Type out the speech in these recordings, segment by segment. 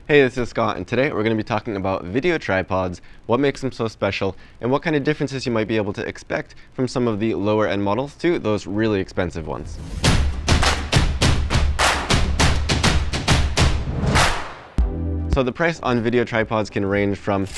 Hey, this is Scott, and today we're going to be talking about video tripods, what makes them so special, and what kind of differences you might be able to expect from some of the lower end models to those really expensive ones. So the price on video tripods can range from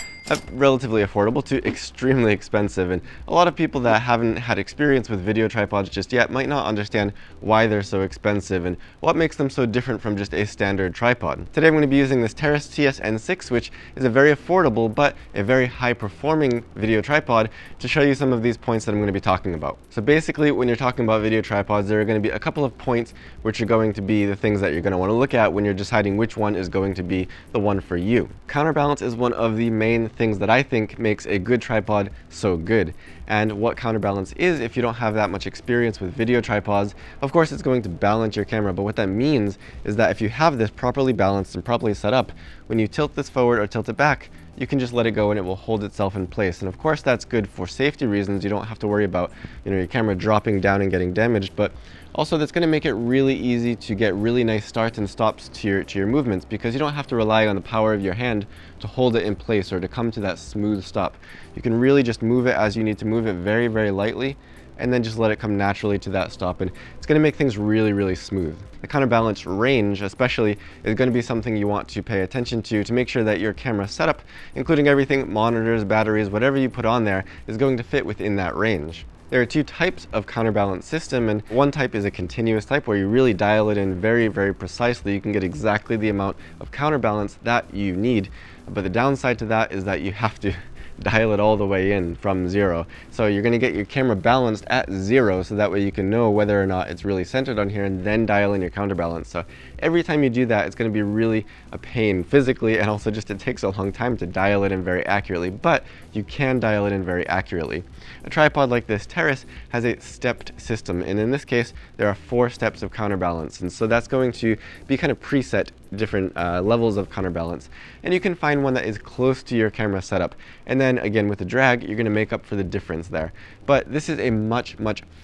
relatively affordable to extremely expensive, and a lot of people that haven't had experience with video tripods just yet might not understand why they're so expensive and what makes them so different from just a standard tripod. Today I'm going to be using this TERIS TS-N6, which is a very affordable but a very high performing video tripod, to show you some of these points that I'm going to be talking about. So basically, when you're talking about video tripods, there are going to be a couple of points which are going to be the things that you're going to want to look at when you're deciding which one is going to be the one for you. Counterbalance is one of the main things that I think makes a good tripod so good. And what counterbalance is, if you don't have that much experience with video tripods, of course it's going to balance your camera, but what that means is that if you have this properly balanced and properly set up, when you tilt this forward or tilt it back, you can just let it go and it will hold itself in place. And of course that's good for safety reasons. You don't have to worry about your camera dropping down and getting damaged, but also that's going to make it really easy to get really nice starts and stops to your movements, because you don't have to rely on the power of your hand to hold it in place or to come to that smooth stop. You can really just move it as you need to move it, very, very lightly, and then just let it come naturally to that stop, and it's going to make things really, really smooth. The counterbalance range especially is going to be something you want to pay attention to make sure that your camera setup, including everything, monitors, batteries, whatever you put on there, is going to fit within that range. There are two types of counterbalance system, and one type is a continuous type where you really dial it in very, very precisely. You can get exactly the amount of counterbalance that you need, but the downside to that is that you have to dial it all the way in from zero. So you're going to get your camera balanced at zero, so that way you can know whether or not it's really centered on here, and then dial in your counterbalance. So every time you do that, it's going to be really a pain physically, and also just it takes a long time to dial it in very accurately, but you can dial it in very accurately. A tripod like this TERIS has a stepped system, and in this case there are 4 steps of counterbalance, and so that's going to be kind of preset different levels of counterbalance, and you can find one that is close to your camera setup, and then again with the drag you're going to make up for the difference there. But this is a much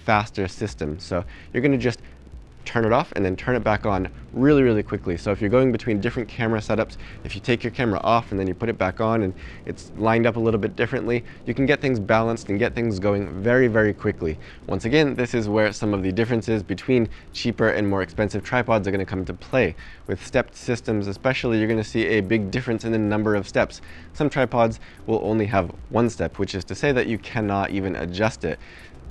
faster system, so you're going to just turn it off and then turn it back on really, really quickly. So if you're going between different camera setups, if you take your camera off and then you put it back on and it's lined up a little bit differently, you can get things balanced and get things going very, very quickly. Once again, this is where some of the differences between cheaper and more expensive tripods are going to come into play. With stepped systems especially, you're going to see a big difference in the number of steps. Some tripods will only have 1 step, which is to say that you cannot even adjust it.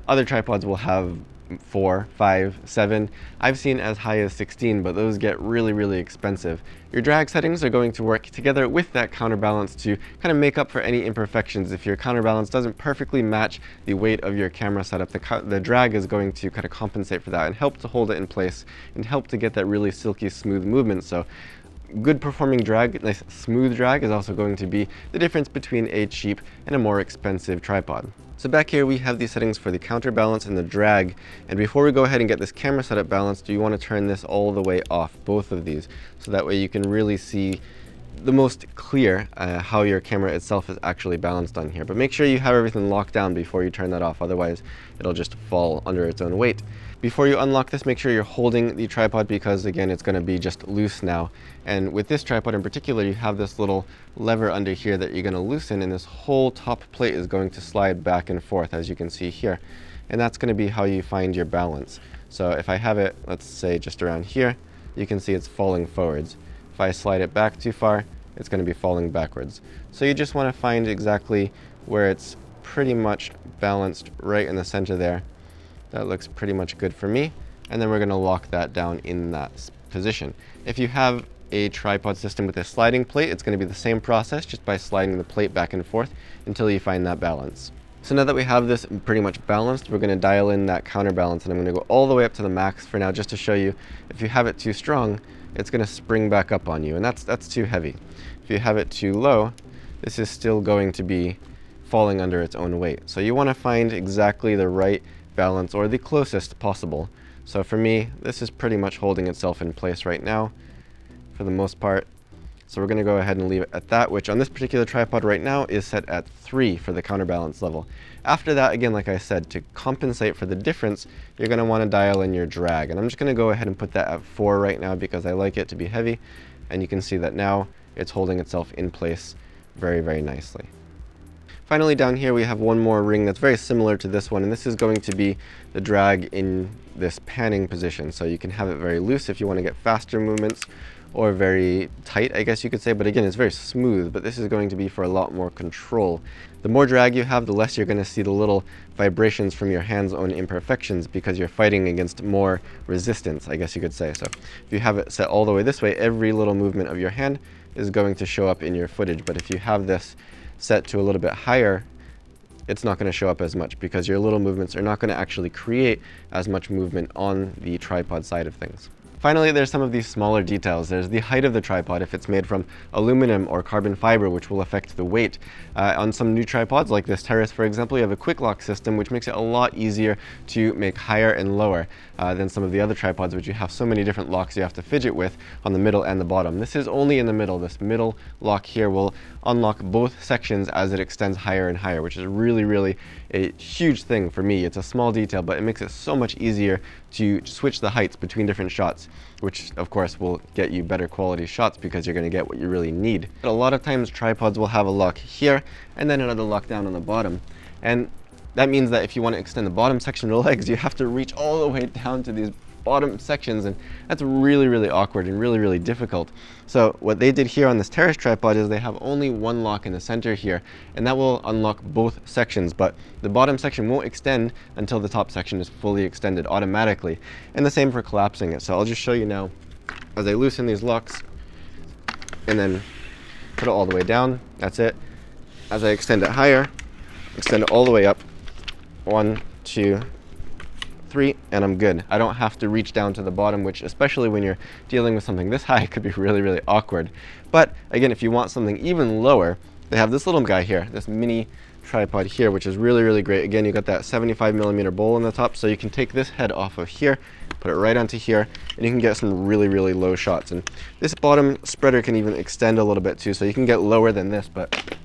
Other tripods will have 4, 5, 7. I've seen as high as 16, but those get really, really expensive. Your drag settings are going to work together with that counterbalance to kind of make up for any imperfections. If your counterbalance doesn't perfectly match the weight of your camera setup, the drag is going to kind of compensate for that and help to hold it in place and help to get that really silky, smooth movement. So good performing drag, nice smooth drag, is also going to be the difference between a cheap and a more expensive tripod. So back here we have the settings for the counterbalance and the drag, and before we go ahead and get this camera setup balanced, you want to turn this all the way off, both of these, so that way you can really see the most clear how your camera itself is actually balanced on here. But make sure you have everything locked down before you turn that off, otherwise it'll just fall under its own weight. Before you unlock this, make sure you're holding the tripod, because again it's going to be just loose now. And with this tripod in particular, you have this little lever under here that you're going to loosen, and this whole top plate is going to slide back and forth, as you can see here. And that's going to be how you find your balance. So if I have it, let's say just around here, you can see it's falling forwards. If I slide it back too far, it's going to be falling backwards. So you just want to find exactly where it's pretty much balanced right in the center there. That looks pretty much good for me. And then we're going to lock that down in that position. If you have a tripod system with a sliding plate, it's going to be the same process, just by sliding the plate back and forth until you find that balance. So now that we have this pretty much balanced, we're going to dial in that counterbalance, and I'm going to go all the way up to the max for now, just to show you if you have it too strong, it's going to spring back up on you, and that's too heavy. If you have it too low, this is still going to be falling under its own weight. So you want to find exactly the right balance, or the closest possible. So for me, this is pretty much holding itself in place right now for the most part. So we're going to go ahead and leave it at that, which on this particular tripod right now is set at 3 for the counterbalance level. After that, again, like I said, to compensate for the difference, you're going to want to dial in your drag. And I'm just going to go ahead and put that at 4 right now, because I like it to be heavy. And you can see that now it's holding itself in place very, very nicely. Finally, down here we have one more ring that's very similar to this one, and this is going to be the drag in this panning position. So you can have it very loose if you want to get faster movements, or very tight, I guess you could say, but again, it's very smooth, but this is going to be for a lot more control. The more drag you have, the less you're going to see the little vibrations from your hand's own imperfections, because you're fighting against more resistance, I guess you could say. So if you have it set all the way this way, every little movement of your hand is going to show up in your footage. But if you have this set to a little bit higher, it's not going to show up as much, because your little movements are not going to actually create as much movement on the tripod side of things. Finally, there's some of these smaller details. There's the height of the tripod, if it's made from aluminum or carbon fiber, which will affect the weight. On some new tripods, like this TERIS, for example, you have a quick lock system, which makes it a lot easier to make higher and lower than some of the other tripods, which you have so many different locks you have to fidget with on the middle and the bottom. This is only in the middle. This middle lock here will unlock both sections as it extends higher and higher, which is really a huge thing for me. It's a small detail, but it makes it so much easier to switch the heights between different shots, which of course will get you better quality shots, because you're going to get what you really need. But a lot of times tripods will have a lock here and then another lock down on the bottom, and that means that if you want to extend the bottom section of the legs, you have to reach all the way down to these bottom sections, and that's really awkward and really difficult. So what they did here on this TERIS tripod is they have only one lock in the center here, and that will unlock both sections, but the bottom section won't extend until the top section is fully extended automatically. And the same for collapsing it. So I'll just show you now as I loosen these locks and then put it all the way down. That's it. As I extend it higher, extend it all the way up. 1, 2, 3, and I'm good. I don't have to reach down to the bottom, which, especially when you're dealing with something this high, could be really awkward. But again, if you want something even lower, they have this little guy here, this mini tripod here, which is really great. Again, you got that 75mm bowl on the top, so you can take this head off of here, put it right onto here, and you can get some really low shots. And this bottom spreader can even extend a little bit too, so you can get lower than this, but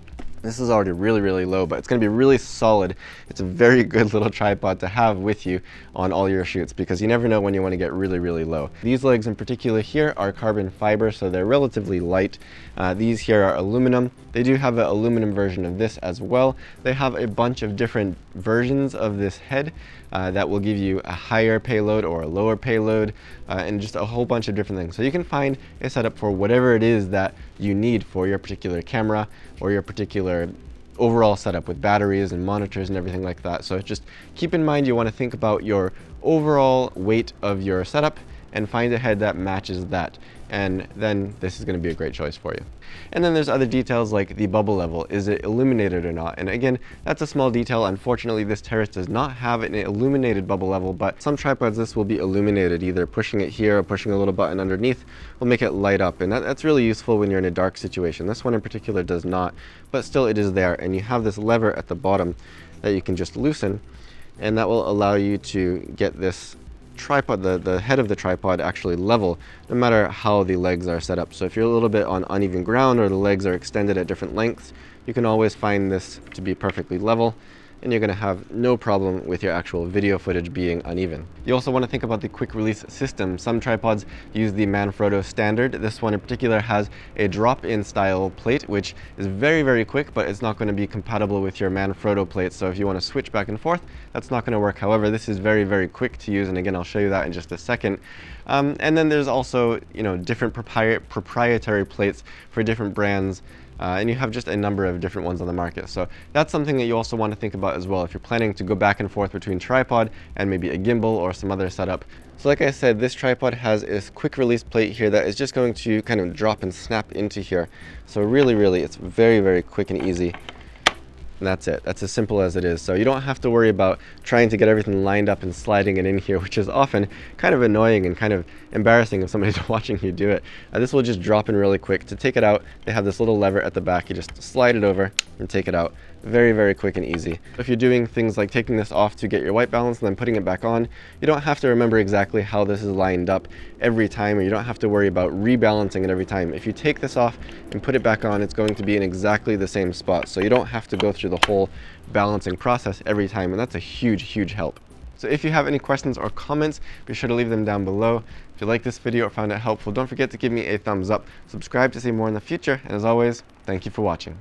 this is already really low, but it's going to be really solid. It's a very good little tripod to have with you on all your shoots, because you never know when you want to get really low. These legs in particular here are carbon fiber, so they're relatively light. These here are aluminum. They do have an aluminum version of this as well. They have a bunch of different versions of this head that will give you a higher payload or a lower payload, and just a whole bunch of different things. So you can find a setup for whatever it is that you need for your particular camera or your particular overall setup with batteries and monitors and everything like that. So just keep in mind, you want to think about your overall weight of your setup and find a head that matches that, and then this is going to be a great choice for you. And then there's other details like the bubble level. Is it illuminated or not? And again, that's a small detail. Unfortunately, this TERIS does not have an illuminated bubble level, but some tripods this will be illuminated. Either pushing it here or pushing a little button underneath will make it light up, and that's really useful when you're in a dark situation. This one in particular does not, but still it is there. And you have this lever at the bottom that you can just loosen, and that will allow you to get this tripod, the head of the tripod, actually level, no matter how the legs are set up. So if you're a little bit on uneven ground or the legs are extended at different lengths, you can always find this to be perfectly level, and you're going to have no problem with your actual video footage being uneven. You also want to think about the quick release system. Some tripods use the Manfrotto standard. This one in particular has a drop-in style plate, which is very quick, but it's not going to be compatible with your Manfrotto plate. So if you want to switch back and forth, that's not going to work. However, this is very quick to use, and again, I'll show you that in just a second. And then there's also, different proprietary plates for different brands. And you have just a number of different ones on the market. So that's something that you also want to think about as well if you're planning to go back and forth between tripod and maybe a gimbal or some other setup. So like I said, this tripod has this quick release plate here that is just going to kind of drop and snap into here. So really, it's very quick and easy. And that's it. That's as simple as it is. So you don't have to worry about trying to get everything lined up and sliding it in here, which is often kind of annoying and kind of embarrassing if somebody's watching you do it. This will just drop in really quick. To take it out, they have this little lever at the back. You just slide it over and take it out. Very quick and easy. If you're doing things like taking this off to get your white balance and then putting it back on, you don't have to remember exactly how this is lined up every time, or you don't have to worry about rebalancing it every time. If you take this off and put it back on, it's going to be in exactly the same spot, so you don't have to go through the whole balancing process every time, and that's a huge help. So if you have any questions or comments, be sure to leave them down below. If you like this video or found it helpful, don't forget to give me a thumbs up. Subscribe to see more in the future, and as always, thank you for watching.